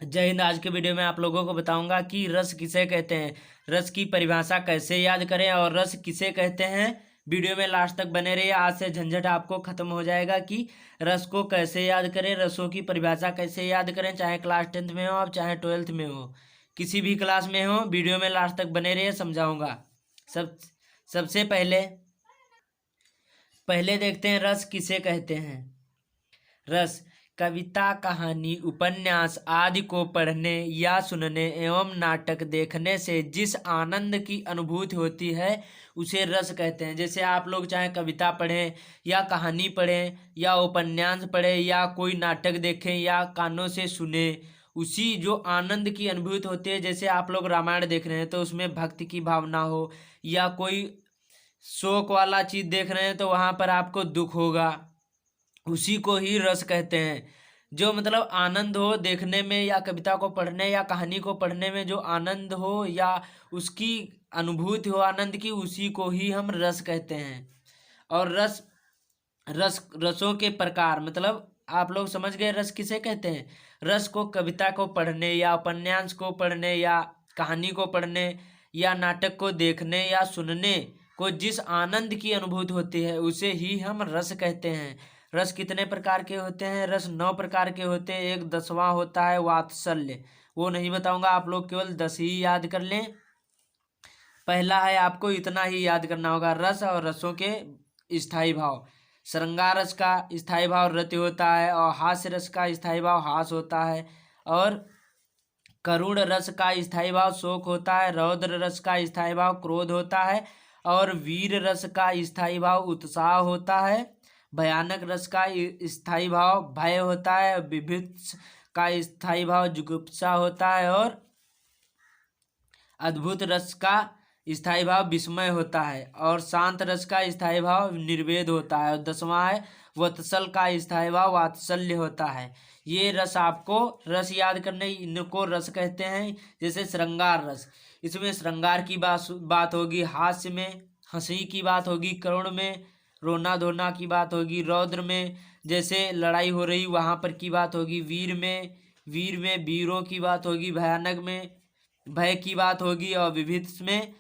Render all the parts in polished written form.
जय हिंद। आज के वीडियो में आप लोगों को बताऊंगा कि रस किसे कहते हैं, रस की परिभाषा कैसे याद करें और रस किसे कहते हैं। वीडियो में लास्ट तक बने रहिए। आज से झंझट आपको खत्म हो जाएगा कि रस को कैसे याद करें, रसों की परिभाषा कैसे याद करें। चाहे क्लास 10th में हो आप, चाहे 12th में हो, किसी भी क्लास में हो, वीडियो में लास्ट तक बने रहिए, समझाऊंगा। सब सबसे पहले पहले देखते हैं रस किसे कहते हैं। रस कविता, कहानी, उपन्यास आदि को पढ़ने या सुनने एवं नाटक देखने से जिस आनंद की अनुभूति होती है उसे रस कहते हैं। जैसे आप लोग चाहे कविता पढ़ें या कहानी पढ़ें या उपन्यास पढ़ें या कोई नाटक देखें या कानों से सुने, उसी जो आनंद की अनुभूति होती है। जैसे आप लोग रामायण देख रहे हैं तो उसमें भक्ति की भावना हो, या कोई शोक वाला चीज़ देख रहे हैं तो वहाँ पर आपको दुख होगा, उसी को ही रस कहते हैं। जो मतलब आनंद हो देखने में या कविता को पढ़ने या कहानी को पढ़ने में, जो आनंद हो या उसकी अनुभूति हो आनंद की, उसी को ही हम रस कहते हैं। और रस रस रसों के प्रकार मतलब आप लोग समझ गए रस किसे कहते हैं। रस को कविता को पढ़ने या उपन्यास को पढ़ने या कहानी को पढ़ने या नाटक को देखने या सुनने को जिस आनंद की अनुभूति होती है उसे ही हम रस कहते हैं। रस कितने प्रकार के होते हैं? रस 9 प्रकार के होते हैं। एक 10वां होता है वात्सल्य, वो नहीं बताऊंगा, आप लोग केवल 10 ही याद कर लें। पहला है, आपको इतना ही याद करना होगा, रस और रसों के स्थायी भाव। श्रृंगार रस का स्थायी भाव रति होता है और हास्य रस का स्थायी भाव हास होता है। और करुण रस का स्थायी भाव शोक होता है। रौद्र रस का स्थायी भाव क्रोध होता है और वीर रस का स्थायी भाव उत्साह होता है। भयानक रस का स्थायी भाव भय होता है। विभत्स का स्थायी भाव जुगुप्सा होता है और अद्भुत रस का स्थायी भाव विस्मय होता है। और शांत रस का स्थायी भाव निर्वेद होता है। और 10वां है वत्सल का स्थायी भाव वात्सल्य होता है। ये रस आपको रस याद करने, इनको रस कहते हैं। जैसे श्रृंगार रस, इसमें श्रृंगार की बात होगी। हास्य में हंसी की बात होगी। करुण में रोना धोना की बात होगी। रौद्र में जैसे लड़ाई हो रही वहाँ पर की बात होगी। वीर में वीरों की बात होगी। भयानक में भय की बात होगी। और विभत्स में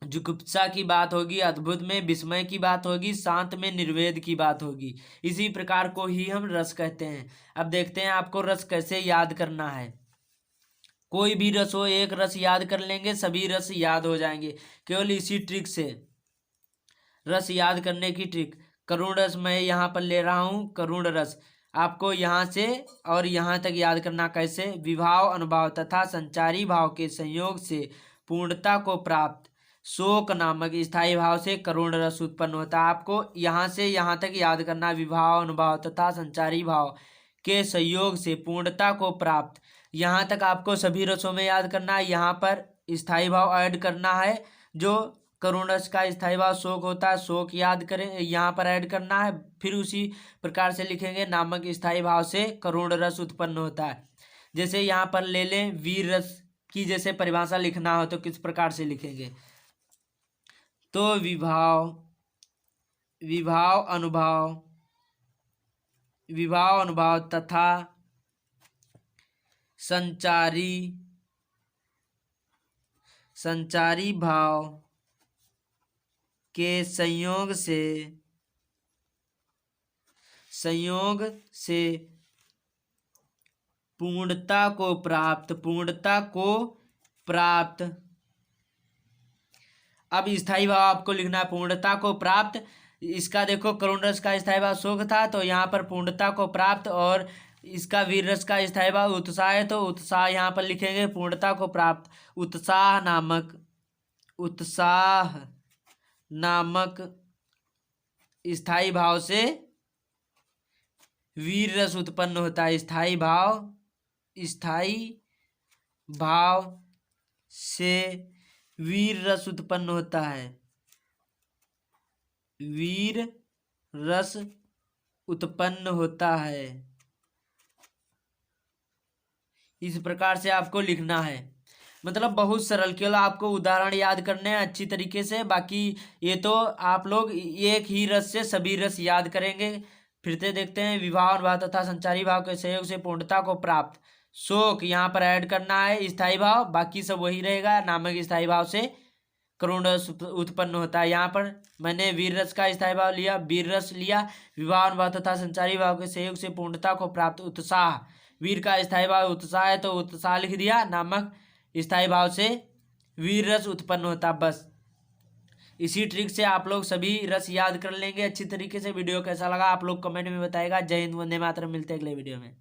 जुगुप्सा की बात होगी। अद्भुत में विस्मय की बात होगी। शांत में निर्वेद की बात होगी। इसी प्रकार को ही हम रस कहते हैं। अब देखते हैं आपको रस कैसे याद करना है। कोई भी रस हो, एक रस याद कर लेंगे, सभी रस याद हो जाएंगे केवल इसी ट्रिक से। रस याद करने की ट्रिक, करुण रस मैं यहाँ पर ले रहा हूँ। करुण रस आपको यहाँ से और यहाँ तक याद करना कैसे। विभाव, अनुभाव तथा संचारी भाव के संयोग से पूर्णता को प्राप्त शोक नामक स्थायी भाव से करुण रस उत्पन्न होता है। आपको यहाँ से यहाँ तक याद करना। विभाव, अनुभाव तथा संचारी भाव के संयोग से पूर्णता को प्राप्त, यहाँ तक आपको सभी रसों में याद करना है। यहाँ पर स्थायी भाव ऐड करना है। जो करुण रस का स्थायी भाव शोक होता है, शोक याद करें, यहाँ पर ऐड करना है। फिर उसी प्रकार से लिखेंगे, नामक स्थायी भाव से करुण रस उत्पन्न होता है। जैसे यहाँ पर ले लें, वीर रस की जैसे परिभाषा लिखना हो तो किस प्रकार से लिखेंगे। तो विभाव अनुभाव तथा संचारी भाव के संयोग से पूर्णता को प्राप्त। अब स्थायी भाव आपको लिखना है, पूर्णता को प्राप्त। इसका देखो, करुण रस का स्थायी भाव शोक था तो यहाँ पर पूर्णता को प्राप्त, और इसका वीर रस का स्थायी भाव उत्साह है तो उत्साह यहाँ पर लिखेंगे, पूर्णता को प्राप्त। उत्साह नामक स्थायी भाव से वीर रस उत्पन्न होता है। स्थायी भाव से वीर रस उत्पन्न होता है। वीर रस उत्पन्न होता है। इस प्रकार से आपको लिखना है। मतलब बहुत सरल, केवल आपको उदाहरण याद करने हैं अच्छी तरीके से। बाकी ये तो आप लोग एक ही रस से सभी रस याद करेंगे। फिर से देखते हैं, विभाव, अनुभाव तथा संचारी भाव के सहयोग से पूर्णता को प्राप्त शोक यहाँ पर ऐड करना है स्थायी भाव, बाकी सब वही रहेगा। नामक स्थायी भाव से करुण रस उत्पन्न होता है। यहाँ पर मैंने वीर रस का स्थायी भाव लिया, वीर रस लिया। विवाह अनुभाव तथा संचारी भाव के सहयोग से पूर्णता को प्राप्त उत्साह, वीर का स्थायी भाव उत्साह है तो उत्साह लिख दिया। नामक स्थायी भाव से वीर रस उत्पन्न होता। बस इसी ट्रिक से आप लोग सभी रस याद कर लेंगे अच्छी तरीके से। वीडियो कैसा लगा आप लोग कमेंट में बताएगा। जय हिंद, वंदे मातरम। मिलते हैं अगले वीडियो में।